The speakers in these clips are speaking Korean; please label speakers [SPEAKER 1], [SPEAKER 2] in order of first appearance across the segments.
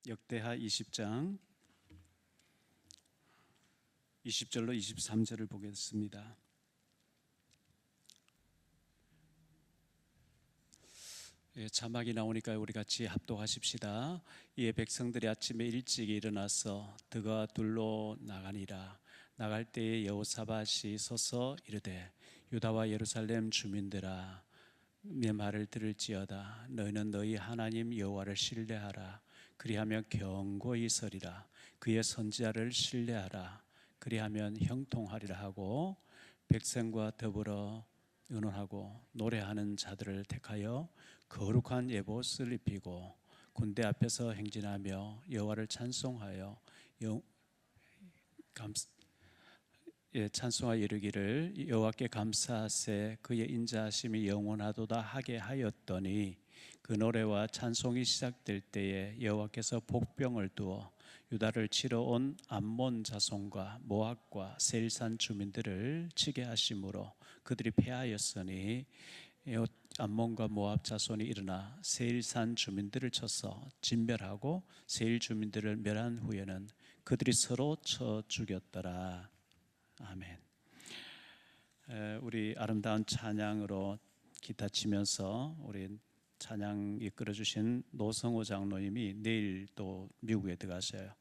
[SPEAKER 1] 역대하 20장 20절로 23절을 보겠습니다. 자막이 나오니까 우리 같이 합독하십시다. 이에 백성들이 아침에 일찍 일어나서 드가 둘로 나가니라. 나갈 때에 여호사밧이 서서 이르되 유다와 예루살렘 주민들아 내 말을 들을지어다. 너희는 너희 하나님 여호와를 신뢰하라. 그리하면 견고히 서리라. 그의 선지자를 신뢰하라. 그리하면 형통하리라 하고 백성과 더불어 의논하고 노래하는 자들을 택하여 거룩한 에봇을 입히고 군대 앞에서 행진하며 여호와를 찬송하여 찬송하여 이르기를 여호와께 감사하세 그의 인자하심이 영원하도다 하게 하였더니 그 노래와 찬송이 시작될 때에 여호와께서 복병을 두어 유다를 치러 온 암몬 자손과 모압과 세일산 주민들을 치게 하심으로 그들이 패하였으니 암몬과 모압 자손이 일어나 세일산 주민들을 쳐서 진멸하고 세일 주민들을 멸한 후에는 그들이 서로 쳐 죽였더라. 아멘. 우리 아름다운 찬양으로 기타 치면서 우리 찬양 이끌어 주신 노성호 장로님이 내일 또 미국에 들어가셔요.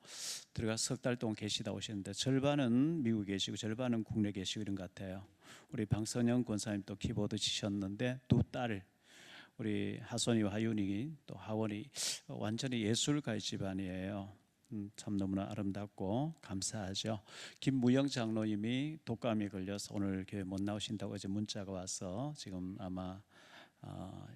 [SPEAKER 1] 들어가 석 달 동안 계시다 오시는데 절반은 미국에 계시고 절반은 국내에 계시고 이런 것 같아요. 우리 방선영 권사님 또 키보드 치셨는데 두 딸 우리 하선이와 하윤이 또 하원이 완전히 예술가의 집안이에요. 참 너무나 아름답고 감사하죠. 김무영 장로님이 독감이 걸려서 오늘 교회 못 나오신다고 어제 문자가 와서 지금 아마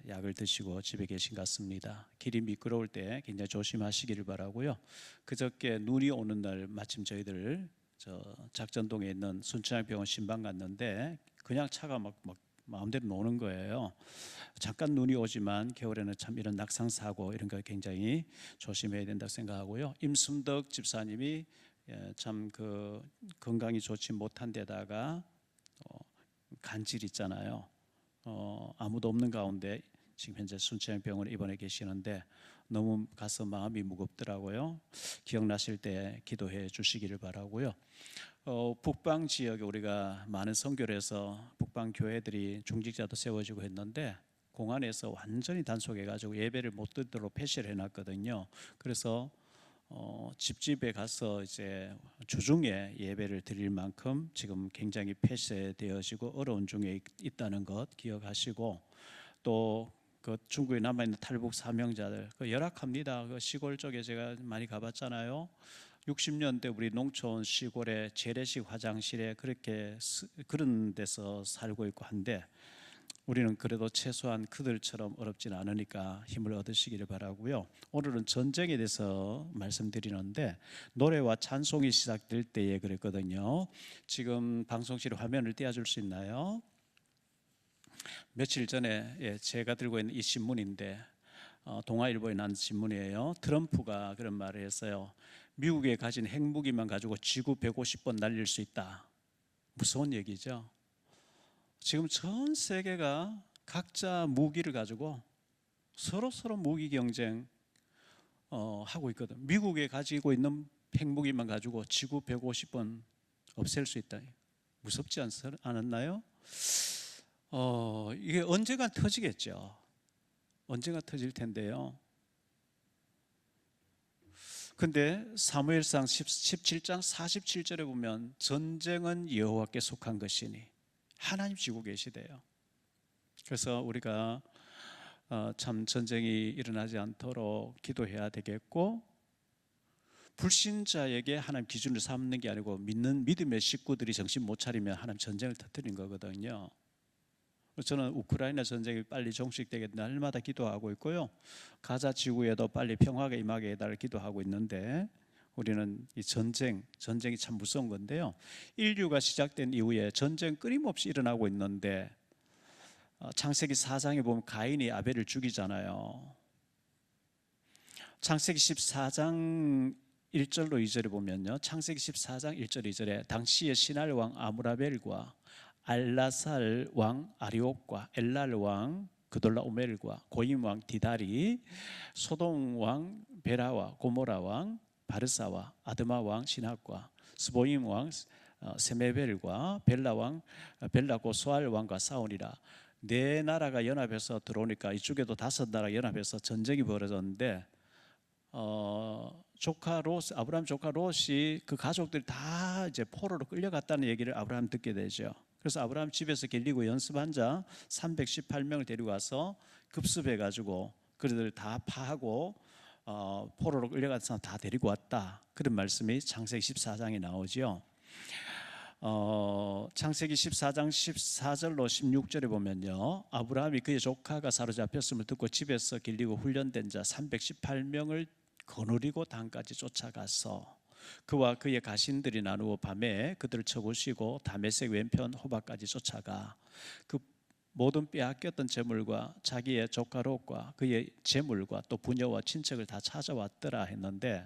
[SPEAKER 1] 약을 드시고 집에 계신 것 같습니다. 길이 미끄러울 때 굉장히 조심하시기를 바라고요. 그저께 눈이 오는 날 마침 저희들 작전동에 있는 순천향병원 신방 갔는데 그냥 차가 막 마음대로 노는 거예요. 잠깐 눈이 오지만 겨울에는 참 이런 낙상 사고 이런 거 굉장히 조심해야 된다고 생각하고요. 임순덕 집사님이 참 그 건강이 좋지 못한 데다가 간질 있잖아요. 아무도 없는 가운데 지금 현재 순천향병원에 입원해 계시는데 너무 가서 마음이 무겁더라고요. 기억나실 때 기도해 주시기를 바라고요. 북방 지역에 우리가 많은 선교를 해서 북방 교회들이 중직자도 세워지고 했는데 공안에서 완전히 단속해가지고 예배를 못 드리도록 폐쇄를 해놨거든요. 그래서 집집에 가서 이제 주중에 예배를 드릴 만큼 지금 굉장히 폐쇄되어지고 어려운 중에 있다는 것 기억하시고 또 그 중국에 남아있는 탈북 사명자들 열악합니다. 그 시골 쪽에 제가 많이 가봤잖아요. 60년대 우리 농촌 시골의 재래식 화장실에 그런 데서 살고 있고 한데 우리는 그래도 최소한 그들처럼 어렵진 않으니까 힘을 얻으시기를 바라고요. 오늘은 전쟁에 대해서 말씀드리는데 노래와 찬송이 시작될 때에 그랬거든요. 지금 방송실 화면을 띄워줄 수 있나요? 며칠 전에 제가 들고 있는 이 신문인데 동아일보에 난 신문이에요. 트럼프가 그런 말을 했어요. 미국에 가진 핵무기만 가지고 지구 150번 날릴 수 있다. 무서운 얘기죠. 지금 전 세계가 각자 무기를 가지고 서로 무기 경쟁 하고 있거든. 미국에 가지고 있는 핵무기만 가지고 지구 150번 없앨 수 있다. 무섭지 않았나요? 이게 언젠가 터지겠죠. 언젠가 터질 텐데요. 근데 사무엘상 17장 47절에 보면 전쟁은 여호와께 속한 것이니 하나님 지고 계시대요. 그래서 우리가 참 전쟁이 일어나지 않도록 기도해야 되겠고 불신자에게 하나님 기준을 삼는 게 아니고 믿음의 식구들이 정신 못 차리면 하나님 전쟁을 터뜨린 거거든요. 저는 우크라이나 전쟁이 빨리 종식되게 날마다 기도하고 있고요. 가자 지구에도 빨리 평화가 임하게 해달라고 기도하고 있는데 우리는 이 전쟁이 참 무서운 건데요. 인류가 시작된 이후에 전쟁 끊임없이 일어나고 있는데 창세기 4장에 보면 가인이 아벨을 죽이잖아요. 창세기 14장 1절로 2절에 보면요. 창세기 14장 1절 2절에 당시의 시날 왕 아므라벨과 알라살 왕 아리옥과 엘랄 왕 그돌라오멜과 고임 왕 디달이, 소돔 왕 베라와 고모라 왕 바르사와 아드마 왕 신학과 스보임 왕 세메벨과 벨라 왕 벨라고 소알 왕과 싸우니라. 네 나라가 연합해서 들어오니까 이쪽에도 다섯 나라가 연합해서 전쟁이 벌어졌는데 조카 롯, 아브라함 조카 롯이 그 가족들이 다 이제 포로로 끌려갔다는 얘기를 아브라함 듣게 되죠. 그래서 아브라함 집에서 길리고 연습한 자 318명을 데리고 와서 급습해 가지고 그들을 다 파하고 포로로 끌려간 사람 다 데리고 왔다. 그런 말씀이 창세기 14장에 나오죠. 창세기 14장 14절로 16절에 보면요, 아브라함이 그의 조카가 사로잡혔음을 듣고 집에서 길리고 훈련된 자 318명을 거느리고 단까지 쫓아가서 그와 그의 가신들이 나누어 밤에 그들을 쳐부시고 다메섹 왼편 호박까지 쫓아가 그 모든 빼앗겼던 재물과 자기의 조카 롯과 그의 재물과 또 부녀와 친척을 다 찾아왔더라 했는데,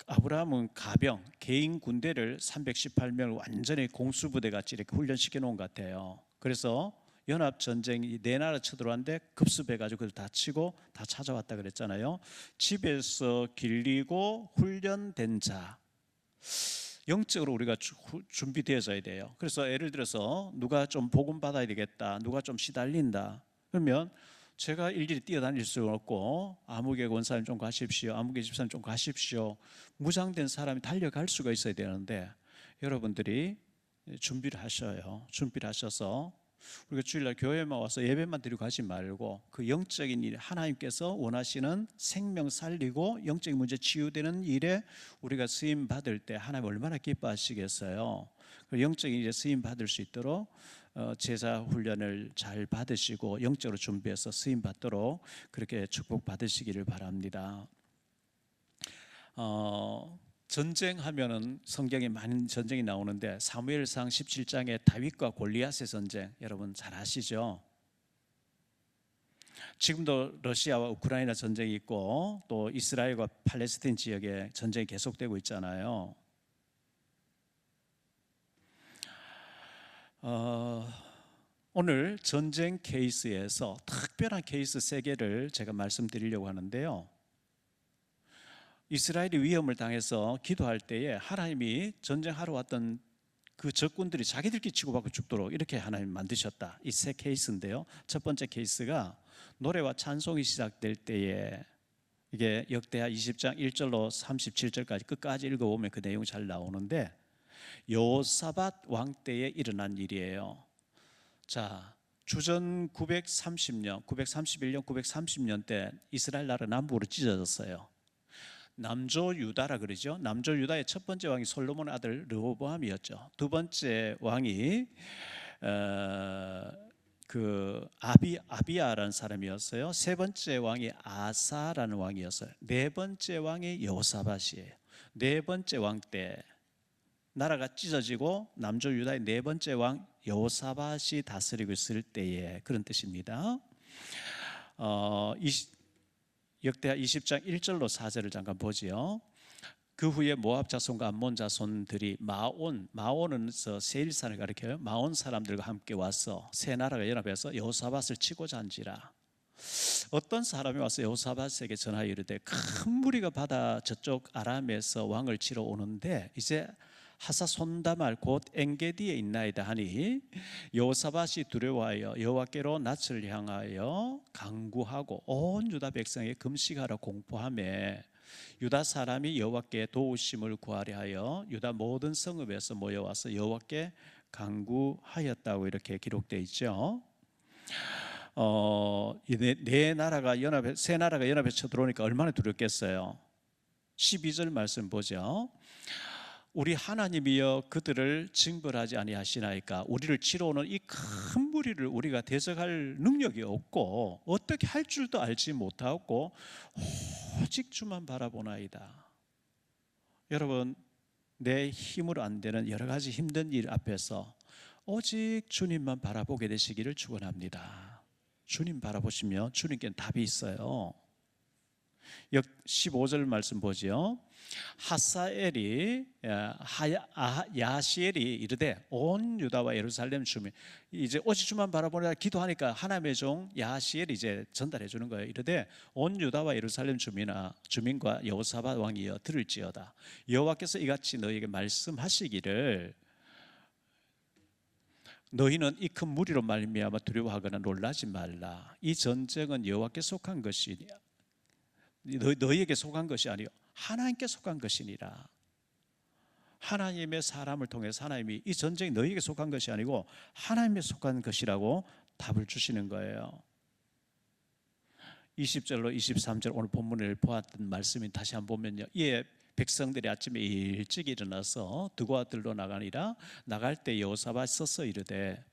[SPEAKER 1] 아브라함은 가병 개인 군대를 318명을 완전히 공수부대 같이 이렇게 훈련시켜 놓은 것 같아요. 그래서 연합 전쟁이 네 나라 쳐들어왔는데 급습해가지고 그걸 다 치고 다 찾아왔다 그랬잖아요. 집에서 길리고 훈련된 자, 영적으로 우리가 준비되어져야 돼요. 그래서 예를 들어서 누가 좀 복음 받아야 되겠다, 누가 좀 시달린다, 그러면 제가 일일이 뛰어다닐 수 없고 아무개 권사님 좀 가십시오, 아무개 집사님 좀 가십시오, 무장된 사람이 달려갈 수가 있어야 되는데 여러분들이 준비를 하셔요. 준비를 하셔서 우리가 주일날 교회만 와서 예배만 드리고 가지 말고 그 영적인 일, 하나님께서 원하시는 생명 살리고 영적인 문제 치유되는 일에 우리가 쓰임 받을 때 하나님 얼마나 기뻐하시겠어요. 영적인 일에 쓰임 받을 수 있도록 제자 훈련을 잘 받으시고 영적으로 준비해서 쓰임 받도록 그렇게 축복 받으시기를 바랍니다. 전쟁하면은 성경에 많은 전쟁이 나오는데 사무엘상 17장에 다윗과 골리앗의 전쟁 여러분 잘 아시죠? 지금도 러시아와 우크라이나 전쟁이 있고 또 이스라엘과 팔레스타인 지역에 전쟁이 계속되고 있잖아요. 오늘 전쟁 케이스에서 특별한 케이스 3개를 제가 말씀드리려고 하는데요. 이스라엘이 위험을 당해서 기도할 때에 하나님이 전쟁하러 왔던 그 적군들이 자기들끼리 치고받고 죽도록 이렇게 하나님 만드셨다. 이 3 케이스인데요. 첫 번째 케이스가 노래와 찬송이 시작될 때에 이게 역대하 20장 1절로 37절까지 끝까지 읽어보면 그 내용이 잘 나오는데 여호사밧 왕 때에 일어난 일이에요. 자, 주전 930년, 931년, 930년 때 이스라엘 나라 남북으로 찢어졌어요. 남조 유다라 그러죠. 남조 유다의 첫 번째 왕이 솔로몬의 아들 르호보암이었죠. 두 번째 왕이 아비야라는 사람이었어요. 세 번째 왕이 아사라는 왕이었어요. 네 번째 왕이 여호사밧이에요. 네 번째 왕 때 나라가 찢어지고 남조 유다의 네 번째 왕 여호사밧이 다스리고 있을 때에 그런 뜻입니다. 역대하 20장 1절로 4절을 잠깐 보지요. 그 후에 모압 자손과 암몬 자손들이 마온은 세일산을 가리켜요. 마온 사람들과 함께 와서 세 나라가 연합해서 여호사밧을 치고자 한지라. 어떤 사람이 와서 여호사밧에게 전하여 이르되 큰 무리가 바다 저쪽 아람에서 왕을 치러 오는데 이제 하사손다말 곧 엔게디에 있나이다 하니 여호사밧이 두려워하여 여호와께로 낯을 향하여 간구하고 온 유다 백성에 금식하라 공포하며 유다 사람이 여호와께 도우심을 구하려 하여 유다 모든 성읍에서 모여와서 여호와께 간구하였다고 이렇게 기록되어 있죠. 세 나라가 연합해 쳐들어오니까 얼마나 두렵겠어요. 12절 말씀 보죠. 우리 하나님이여 그들을 징벌하지 아니하시나이까. 우리를 치러 오는 이 큰 무리를 우리가 대적할 능력이 없고 어떻게 할 줄도 알지 못하고 오직 주만 바라보나이다. 여러분, 내 힘으로 안 되는 여러 가지 힘든 일 앞에서 오직 주님만 바라보게 되시기를 축원합니다. 주님 바라보시면 주님께는 답이 있어요. 15절 말씀 보죠. 야하시엘이 이르되 온 유다와 예루살렘 주민, 이제 오직 주만 바라보라 기도하니까 하나님의 종 야하시엘이 이제 전달해 주는 거예요. 이르되 온 유다와 예루살렘 주민과 여호사밧 왕이여 들을지어다. 여호와께서 이같이 너희에게 말씀하시기를 너희는 이 큰 무리로 말미암아 두려워하거나 놀라지 말라. 이 전쟁은 여호와께 속한 것이니 너희에게 속한 것이 아니요 하나님께 속한 것이니라. 하나님의 사람을 통해서 하나님이 이 전쟁이 너희에게 속한 것이 아니고 하나님에 속한 것이라고 답을 주시는 거예요. 20절로 23절 오늘 본문을 보았던 말씀이 다시 한번 보면요, 이에 백성들이 아침에 일찍 일어나서 드고와 들로 나가니라. 나갈 때 여호사밧 서서 이르되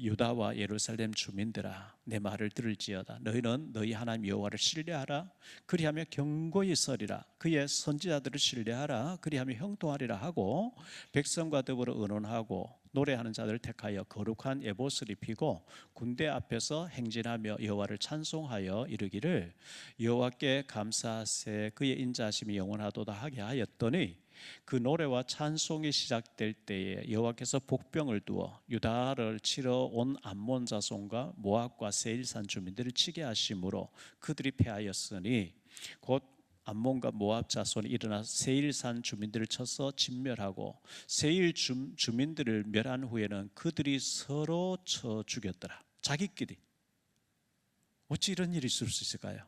[SPEAKER 1] 유다와 예루살렘 주민들아 내 말을 들을지어다. 너희는 너희 하나님 여호와를 신뢰하라. 그리하면 경고히 서리라. 그의 선지자들을 신뢰하라. 그리하면 형통하리라 하고 백성과 더불어 의논하고 노래하는 자들을 택하여 거룩한 에봇을 입히고 군대 앞에서 행진하며 여호와를 찬송하여 이르기를 여호와께 감사하세 그의 인자하심이 영원하도다 하게 하였더니 그 노래와 찬송이 시작될 때에 여호와께서 복병을 두어 유다를 치러 온 암몬 자손과 모압과 세일산 주민들을 치게 하심으로 그들이 패하였으니 곧 암몬과 모압 자손이 일어나 세일산 주민들을 쳐서 진멸하고 세일 주민들을 멸한 후에는 그들이 서로 쳐 죽였더라. 자기끼리. 어찌 이런 일이 있을 수 있을까요?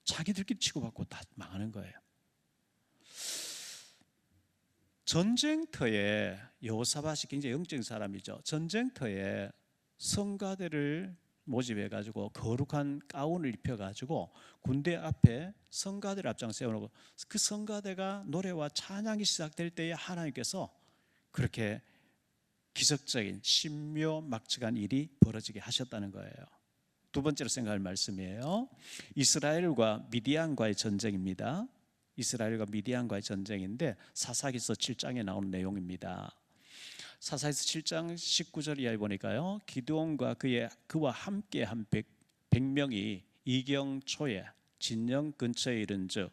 [SPEAKER 1] 자기들끼리 치고받고 다 망하는 거예요. 전쟁터에 여호사밧이 굉장히 영적인 사람이죠. 전쟁터에 성가대를 모집해가지고 거룩한 가운을 입혀가지고 군대 앞에 성가대를 앞장 세워놓고 그 성가대가 노래와 찬양이 시작될 때에 하나님께서 그렇게 기적적인 신묘막측한 일이 벌어지게 하셨다는 거예요. 두 번째로 생각할 말씀이에요. 이스라엘과 미디안과의 전쟁입니다. 이스라엘과 미디안과의 전쟁인데 사사기서 7장에 나오는 내용입니다. 사사기서 7장 19절 이하에 보니까요, 기드온과 그와 함께 한 100명이 이경 초에 진영 근처에 이른즉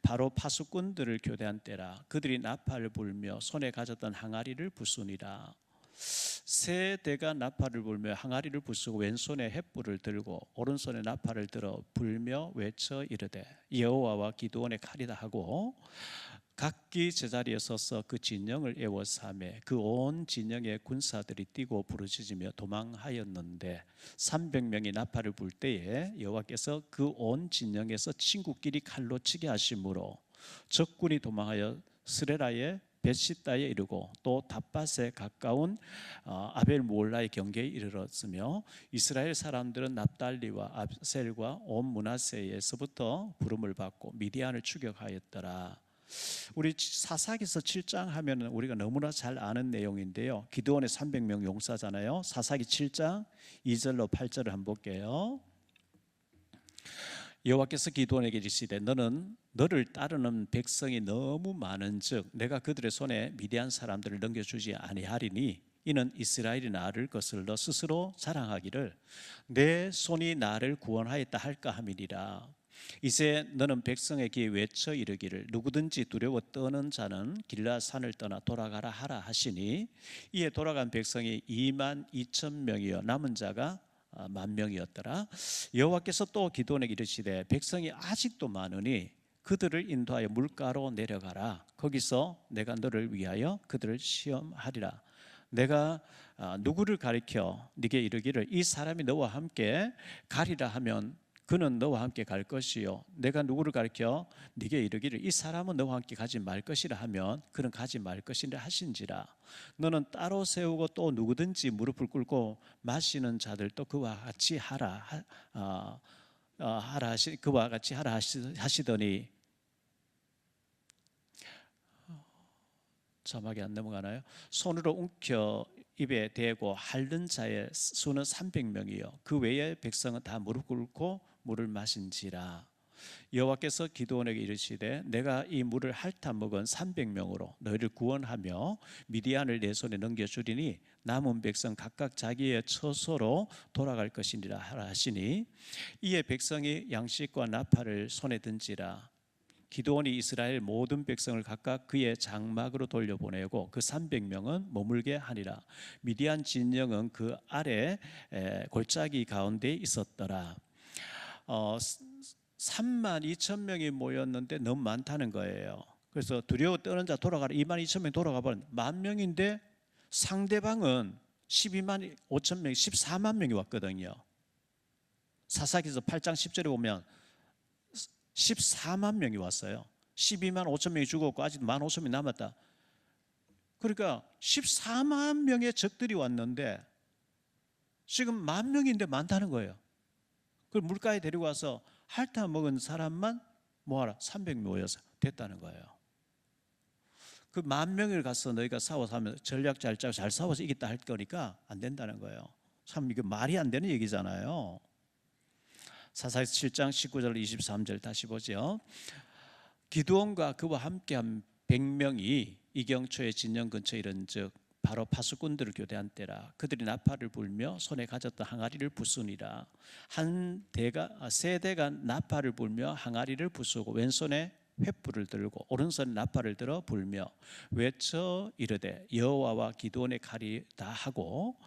[SPEAKER 1] 바로 파수꾼들을 교대한 때라. 그들이 나팔을 불며 손에 가졌던 항아리를 부수니라. 세 대가 나팔을 불며 항아리를 부수고 왼손에 횃불을 들고 오른손에 나팔을 들어 불며 외쳐 이르되 여호와와 기드온의 칼이다 하고 각기 제자리에 서서 그 진영을 에워싸매 그 온 진영의 군사들이 뛰고 부르짖으며 도망하였는데 300명이 나팔을 불 때에 여호와께서 그 온 진영에서 친구끼리 칼로 치게 하심으로 적군이 도망하여 스레라의 벳시다에 이르고 또 답밭에 가까운 아벨 몰라의 경계에 이르렀으며 이스라엘 사람들은 납달리와 아셀과 온 므낫세에서부터 부름을 받고 미디안을 추격하였더라. 우리 사사기서 7장 하면은 우리가 너무나 잘 아는 내용인데요. 기드온의 300명 용사잖아요. 사사기 7장 2절로 8절을 한번 볼게요. 여호와께서 기드온에게 이르시되 너는 너를 따르는 백성이 너무 많은즉 내가 그들의 손에 미디안 사람들을 넘겨주지 아니하리니 이는 이스라엘이 나를 거슬러 스스로 자랑하기를 내 손이 나를 구원하였다 할까 함이니라. 이제 너는 백성에게 외쳐 이르기를 누구든지 두려워 떠는 자는 길라 산을 떠나 돌아가라 하라 하시니 이에 돌아간 백성이 2만 2천 명이요 남은 자가 10,000명이었더라. 여호와께서 또 기드온에게 이르시되 백성이 아직도 많으니 그들을 인도하여 물가로 내려가라. 거기서 내가 너를 위하여 그들을 시험하리라. 내가 누구를 가리켜 네게 이르기를 이 사람이 너와 함께 가리라 하면 그는 너와 함께 갈 것이요 내가 누구를 가리켜 네게 이르기를 이 사람은 너와 함께 가지 말 것이라 하면 그는 가지 말 것이라 하신지라. 너는 따로 세우고 또 누구든지 무릎을 꿇고 마시는 자들도 그와 같이 하라 그와 같이 하라 하시더니 자막이 안 넘어가나요? 손으로 움켜 입에 대고 핥는 자의 수는 300명이요 그 외의 백성은 다 무릎 꿇고 물을 마신지라. 여호와께서 기드온에게 이르시되 내가 이 물을 핥아 먹은 300명으로 너희를 구원하며 미디안을 내 손에 넘겨주리니 남은 백성 각각 자기의 처소로 돌아갈 것이니라 하시니 이에 백성이 양식과 나팔을 손에 든지라. 기드온이 이스라엘 모든 백성을 각각 그의 장막으로 돌려보내고 그 300명은 머물게 하니라. 미디안 진영은 그 아래 골짜기 가운데 있었더라. 3만 2천 명이 모였는데 너무 많다는 거예요. 그래서 두려워 떠는 자 돌아가라. 2만 2천 명 돌아가 버린 10,000명인데 상대방은 12만 5천 명, 14만 명이 왔거든요. 사사기서 8장 10절에 보면 14만 명이 왔어요. 12만 5천 명이 죽었고 아직 15,000명이 남았다. 그러니까 14만 명의 적들이 왔는데 지금 10,000명인데 많다는 거예요. 그걸 물가에 데리고 와서 핥아 먹은 사람만 모아라. 300명 모여서 됐다는 거예요. 그 10,000명을 가서 너희가 싸워서 하면 전략 잘 짜고 잘 싸워서 이겼다 할 거니까 안 된다는 거예요. 참 이거 말이 안 되는 얘기잖아요. 사사기 7장 19절 23절 다시 보죠. 기드온과 그와 함께한 100명이 이경초의 진영 근처에 이른즉 바로 파수꾼들을 교대한 때라. 그들이 나팔을 불며 손에 가졌던 항아리를 부수니라. 세 대가 나팔을 불며 항아리를 부수고 왼손에 횃불을 들고 오른손에 나팔을 들어 불며 외쳐 이르되 여호와와 기드온의 칼이 다 하고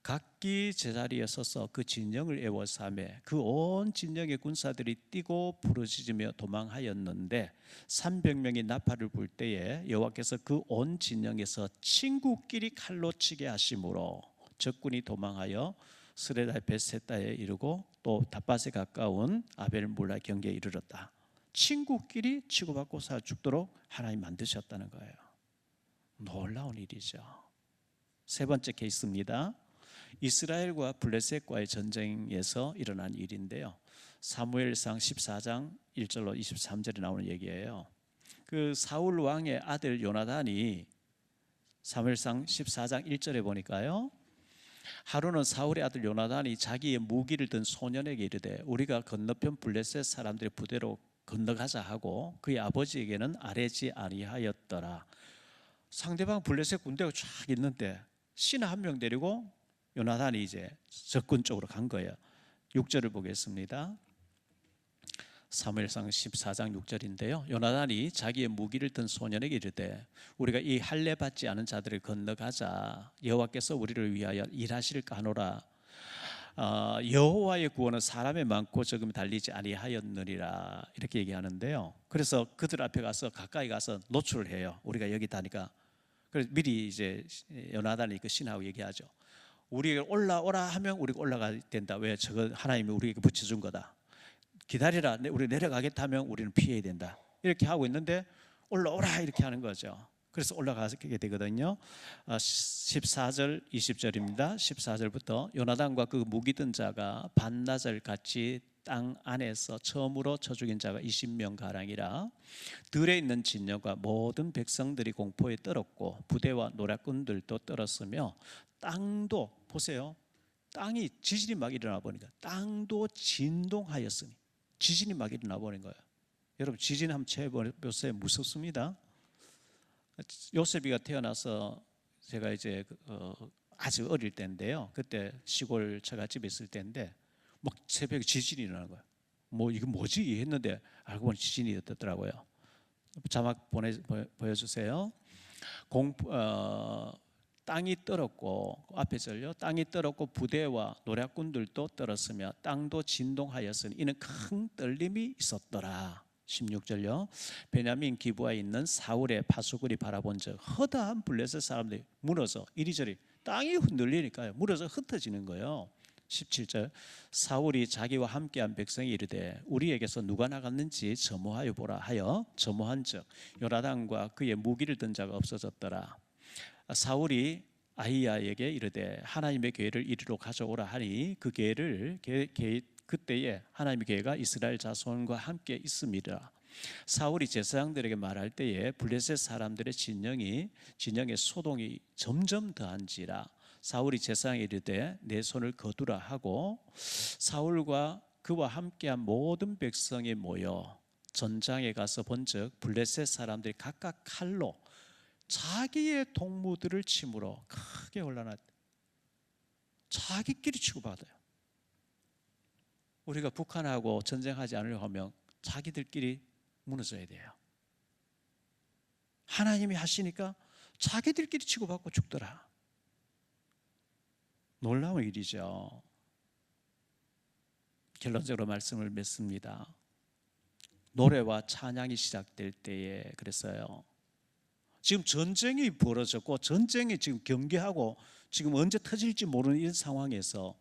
[SPEAKER 1] 각기 제자리에 서서 그 진영을 에워싸매 그 온 진영의 군사들이 뛰고 부르짖으며 도망하였는데 300명이 나팔을 불 때에 여호와께서 그 온 진영에서 친구끼리 칼로 치게 하심으로 적군이 도망하여 스레다 베세다에 이르고 또 닷밭에 가까운 아벨몰라 경계에 이르렀다. 친구끼리 치고받고 사 죽도록 하나님 만드셨다는 거예요. 놀라운 일이죠. 세 번째 케이스입니다. 이스라엘과 블레셋과의 전쟁에서 일어난 일인데요. 사무엘상 14장 1절로 23절에 나오는 얘기예요. 그 사울 왕의 아들 요나단이 사무엘상 14장 1절에 보니까요. 하루는 사울의 아들 요나단이 자기의 무기를 든 소년에게 이르되 우리가 건너편 블레셋 사람들의 부대로 건너가자 하고 그의 아버지에게는 아뢰지 아니하였더라. 상대방 블레셋 군대가 쫙 있는데 신하 한 명 데리고 요나단이 이제 적군 쪽으로 간 거예요. 6절을 보겠습니다. 사무엘상 14장 6절인데요. 요나단이 자기의 무기를 든 소년에게 이르되 우리가 이 할례 받지 않은 자들을 건너가자. 여호와께서 우리를 위하여 일하실까 하노라. 여호와의 구원은 사람의 많고 적음이 달리지 아니하였느니라 이렇게 얘기하는데요. 그래서 그들 앞에 가서 가까이 가서 노출을 해요. 우리가 여기 다니까. 그래서 미리 이제 요나단이 그 신하고 얘기하죠. 우리가 올라오라 하면 우리가 올라가야 된다. 왜? 저거 하나님이 우리에게 붙여준 거다. 기다리라. 우리 내려가겠다 하면 우리는 피해야 된다. 이렇게 하고 있는데 올라오라 이렇게 하는 거죠. 그래서 올라가게 되거든요. 14절 20절입니다. 14절부터 요나단과 그 무기 든 자가 반나절 같이 땅 안에서 처음으로 쳐 죽인 자가 20명 가량이라. 들에 있는 진영과 모든 백성들이 공포에 떨었고 부대와 노략군들도 떨었으며 땅도 보세요. 땅이 지진이 막 일어나 보니까 땅도 진동하였으니 지진이 막 일어나 버린 거예요. 여러분 지진 한번 쳐보세요. 무섭습니다. 요셉이가 태어나서 제가 이제 아주 어릴 때인데요. 그때 시골 처갓집에 있을 때인데 막 새벽에 지진이 일어나는 거예요. 뭐 이거 뭐지 했는데 알고 보니 지진이었더라고요. 자막 보여주세요. 땅이 떨었고 앞에 절요. 땅이 떨었고 부대와 노략군들도 떨었으며 땅도 진동하였으니 이는 큰 떨림이 있었더라. 16절요. 베냐민 기브아에 있는 사울의 파수꾼이 바라본 적 허다한 블레셋 사람들이 무너져 이리저리 땅이 흔들리니까요. 무너져 흩어지는 거예요. 17절. 사울이 자기와 함께한 백성이 이르되 우리에게서 누가 나갔는지 점호하여 보라 하여 점호한즉 요나단과 그의 무기를 든 자가 없어졌더라. 사울이 아히야에게 이르되 하나님의 계회를 이리로 가져오라 하니 그 계회를 그때에 하나님의 계회가 이스라엘 자손과 함께 있음이라. 사울이 제사장들에게 말할 때에 블레셋 사람들의 진영의 소동이 점점 더한지라. 사울이 제사장에 이르되 내 손을 거두라 하고 사울과 그와 함께한 모든 백성이 모여 전장에 가서 본즉 블레셋 사람들이 각각 칼로 자기의 동무들을 침으로 크게 혼란하다. 자기끼리 치고받아요. 우리가 북한하고 전쟁하지 않으려고 하면 자기들끼리 무너져야 돼요. 하나님이 하시니까 자기들끼리 치고받고 죽더라. 놀라운 일이죠. 결론적으로 말씀을 맺습니다. 노래와 찬양이 시작될 때에 그랬어요. 지금 전쟁이 벌어졌고 전쟁이 지금 경계하고 지금 언제 터질지 모르는 이런 상황에서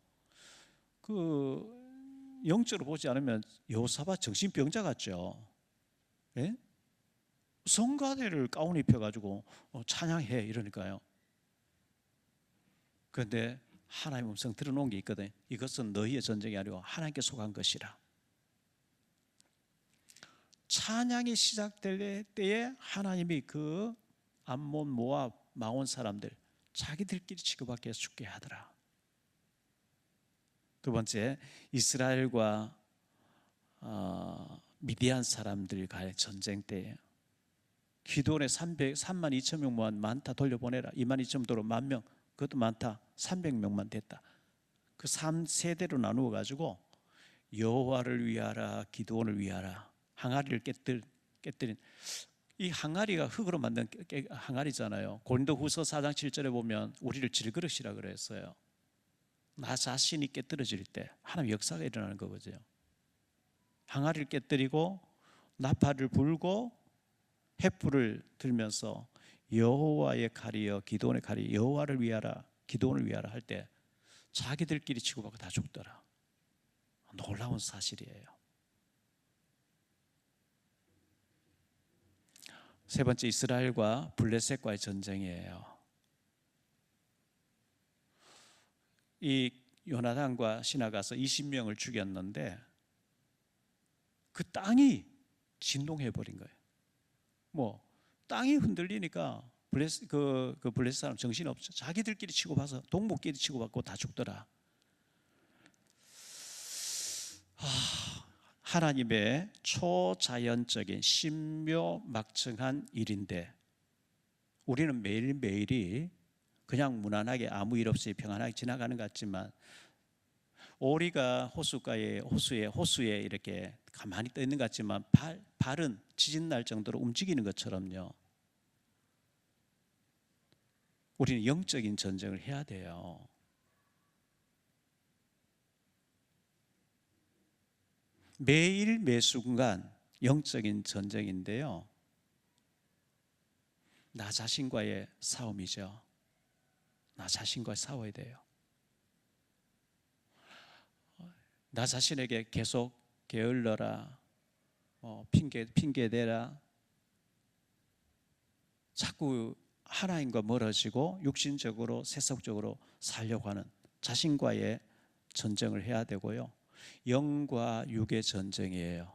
[SPEAKER 1] 영적으로 보지 않으면 여호사밧 정신병자 같죠. 예? 성가대를 가운 입혀가지고 찬양해 이러니까요. 그런데 하나님의 음성 들어놓은 게 있거든요. 이것은 너희의 전쟁이 아니고 하나님께 속한 것이라. 찬양이 시작될 때에 하나님이 그 암몬, 모압, 마온 사람들 자기들끼리 치고받게 죽게 하더라. 두 번째, 이스라엘과 미디안 사람들과의 전쟁 때에 기도원에 3만 2천 명만 많다 돌려보내라. 2만 2천 도로 1만 명, 그것도 많다. 300명만 됐다. 그 3세대로 나누어 가지고 여호와를 위하라, 기도원을 위하라. 항아리를 깨뜨린 이 항아리가 흙으로 만든 항아리잖아요. 고린도후서 4장 7절에 보면 우리를 질그릇이라 그랬어요. 나 자신이 깨뜨려질 때 하나님 역사가 일어나는 거거든요. 항아리를 깨뜨리고 나팔을 불고 횃불을 들면서 여호와의 칼이여 기도원의 칼이 여호와를 위하라 기도원을 위하라 할 때 자기들끼리 치고받고 다 죽더라. 놀라운 사실이에요. 세 번째, 이스라엘과 블레셋과의 전쟁이에요. 이 요나단과 시나가서 20명을 죽였는데 그 땅이 진동해 버린 거예요. 땅이 흔들리니까 블레셋 사람 정신 없죠. 자기들끼리 치고받아서 동목끼리 치고받고 다 죽더라. 하나님의 초자연적인 신묘막청한 일인데 우리는 매일매일이 그냥 무난하게 아무 일 없이 평안하게 지나가는 것 같지만 오리가 호수에 이렇게 가만히 떠 있는 것 같지만 발은 지진 날 정도로 움직이는 것처럼요. 우리는 영적인 전쟁을 해야 돼요. 매일 매순간 영적인 전쟁인데요. 나 자신과의 싸움이죠. 나 자신과 싸워야 돼요. 나 자신에게 계속 게을러라, 핑계대라, 자꾸 하나님과 멀어지고 육신적으로 세속적으로 살려고 하는 자신과의 전쟁을 해야 되고요. 영과 육의 전쟁이에요.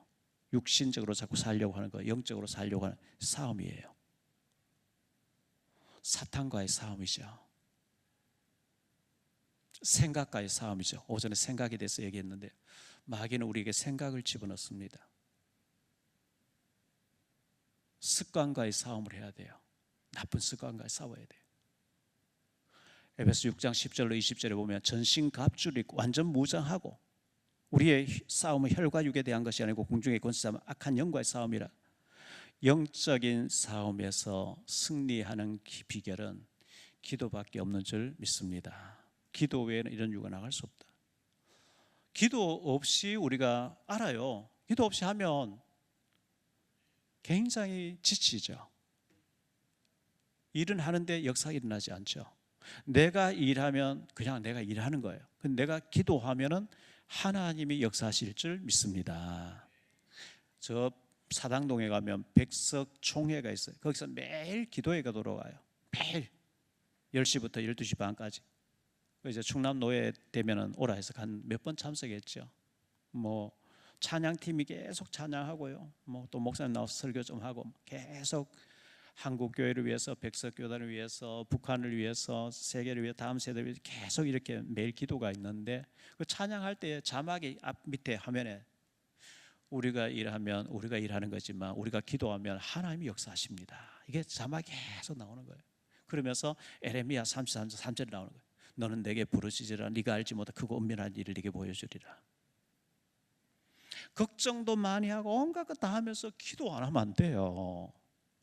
[SPEAKER 1] 육신적으로 자꾸 살려고 하는 거, 영적으로 살려고 하는 싸움이에요. 사탄과의 싸움이죠. 생각과의 싸움이죠. 오전에 생각에 대해서 얘기했는데 마귀는 우리에게 생각을 집어넣습니다. 습관과의 싸움을 해야 돼요. 나쁜 습관과 싸워야 돼요. 에베소 6장 10절로 20절에 보면 전신 갑주를 입고 완전 무장하고 우리의 싸움은 혈과 육에 대한 것이 아니고 공중의 권세자와 악한 영과의 싸움이라. 영적인 싸움에서 승리하는 비결은 기도밖에 없는 줄 믿습니다. 기도 외에는 이런 유가 나갈 수 없다. 기도 없이 우리가 알아요. 기도 없이 하면 굉장히 지치죠. 일은 하는데 역사가 일어나지 않죠. 내가 일하면 그냥 내가 일하는 거예요. 근데 내가 기도하면은 하나님이 역사하실 줄 믿습니다. 저 사당동에 가면 백석총회가 있어요. 거기서 매일 기도회가 돌아가요. 매일 10시부터 12시 반까지. 이제 충남노예 되면은 오라 해서 한 몇 번 참석했죠. 찬양팀이 계속 찬양하고요. 또 목사님 나와서 설교 좀 하고 계속 한국 교회를 위해서, 백석교단을 위해서, 북한을 위해서, 세계를 위해, 다음 세대를 위해서 계속 이렇게 매일 기도가 있는데 그 찬양할 때 자막이 앞 밑에 화면에 우리가 일하면 우리가 일하는 거지만 우리가 기도하면 하나님이 역사하십니다. 이게 자막이 계속 나오는 거예요. 그러면서 에레미야 33장 3절에 나오는 거예요. 너는 내게 부르짖으라. 네가 알지 못한 크고 은밀한 일을 네게 보여주리라. 걱정도 많이 하고 온갖 것 다 하면서 기도 안 하면 안 돼요.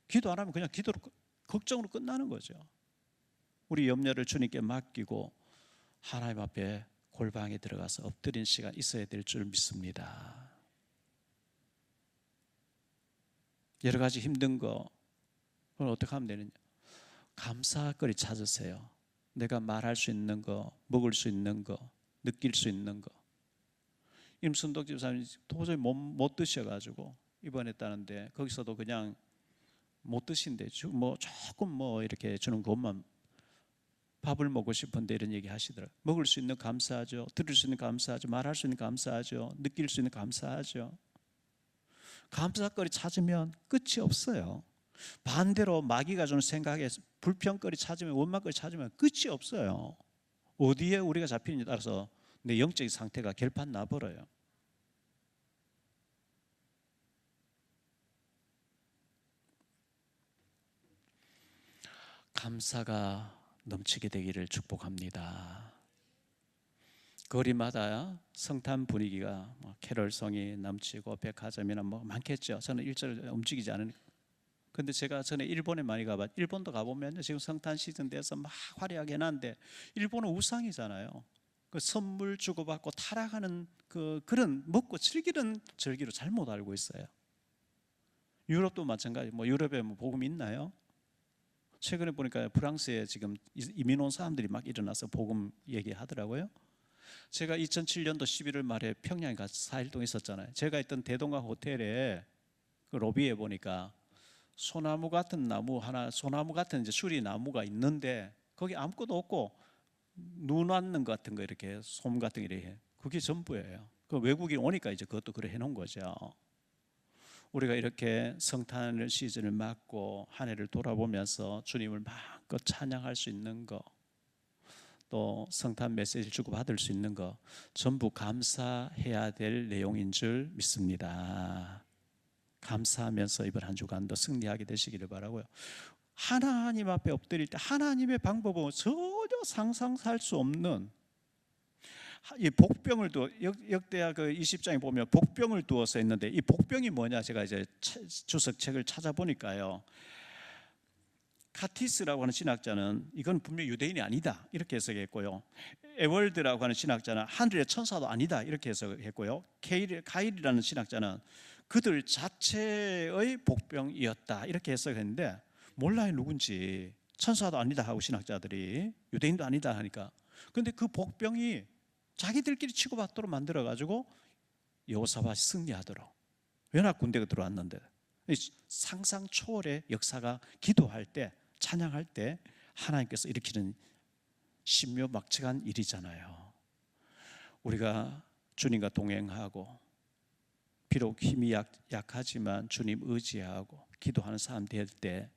[SPEAKER 1] 기도 안 하면 그냥 기도로 걱정으로 끝나는 거죠. 우리 염려를 주님께 맡기고 하나님 앞에 골방에 들어가서 엎드린 시간 있어야 될 줄 믿습니다. 여러 가지 힘든 거 그걸 어떻게 하면 되느냐? 감사거리 찾으세요. 내가 말할 수 있는 거, 먹을 수 있는 거, 느낄 수 있는 거. 임순덕 집사님이 도저히 못 드셔가지고 입원했다는데 거기서도 그냥 못 드신대. 뭐 조금 뭐 이렇게 주는 것만 밥을 먹고 싶은데 이런 얘기 하시더라고요. 먹을 수 있는 감사하죠. 들을 수 있는 감사하죠. 말할 수 있는 감사하죠. 느낄 수 있는 감사하죠. 감사거리 찾으면 끝이 없어요. 반대로 마귀가 주는 생각에 불평거리 찾으면, 원망거리 찾으면 끝이 없어요. 어디에 우리가 잡히느냐에 따라서 내 영적인 상태가 결판 나버려요. 감사가 넘치게 되기를 축복합니다. 거리마다 성탄 분위기가 캐럴송이 넘치고 백화점이나 뭐 많겠죠. 저는 일절 움직이지 않으니까. 근데 제가 전에 일본에 많이 가봤. 일본도 가보면 지금 성탄 시즌 돼서 막 화려하게 해놨는데 일본은 우상이잖아요. 그 선물 주고받고 타락하는 그런 먹고 즐기는 절기로 잘못 알고 있어요. 유럽도 마찬가지. 뭐 유럽에 뭐 복음 있나요? 최근에 보니까 프랑스에 지금 이민 온 사람들이 막 일어나서 복음 얘기하더라고요. 제가 2007년도 11월 말에 평양에 가서 4일 동안 있었잖아요. 제가 있던 대동강 호텔에 그 로비에 보니까 소나무 같은 나무 하나, 소나무 같은 이제 수리 나무가 있는데 거기 아무것도 없고 눈 왔는 것 같은 거 이렇게 솜 같은 게 이렇게 그게 전부예요. 그 외국인 오니까 이제 그것도 그래 해놓은 거죠. 우리가 이렇게 성탄 시즌을 맞고 한 해를 돌아보면서 주님을 마음껏 찬양할 수 있는 거, 또 성탄 메시지를 주고 받을 수 있는 거 전부 감사해야 될 내용인 줄 믿습니다. 감사하면서 이번 한 주간도 승리하게 되시기를 바라고요. 하나님 앞에 엎드릴 때 하나님의 방법은 전혀 상상할 수 없는 이 복병을 역대하 그 20장에 보면 복병을 두어서 있는데 이 복병이 뭐냐 제가 이제 주석책을 찾아보니까요. 카티스라고 하는 신학자는 이건 분명히 유대인이 아니다 이렇게 해석했고요. 에월드라고 하는 신학자는 하늘의 천사도 아니다 이렇게 해석했고요. 가일이라는 신학자는 그들 자체의 복병이었다 이렇게 해석했는데 몰라요 누군지. 천사도 아니다 하고 신학자들이 유대인도 아니다 하니까. 근데 그 복병이 자기들끼리 치고받도록 만들어가지고 여호사밧이 승리하도록 연합 군대가 들어왔는데 상상 초월의 역사가 기도할 때 찬양할 때 하나님께서 일으키는 신묘막측한 일이잖아요. 우리가 주님과 동행하고 비록 힘이 약하지만 주님 의지하고 기도하는 사람 될 때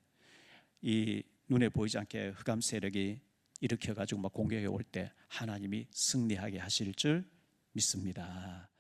[SPEAKER 1] 이 눈에 보이지 않게 흑암 세력이 일으켜가지고 막 공격해 올 때 하나님이 승리하게 하실 줄 믿습니다.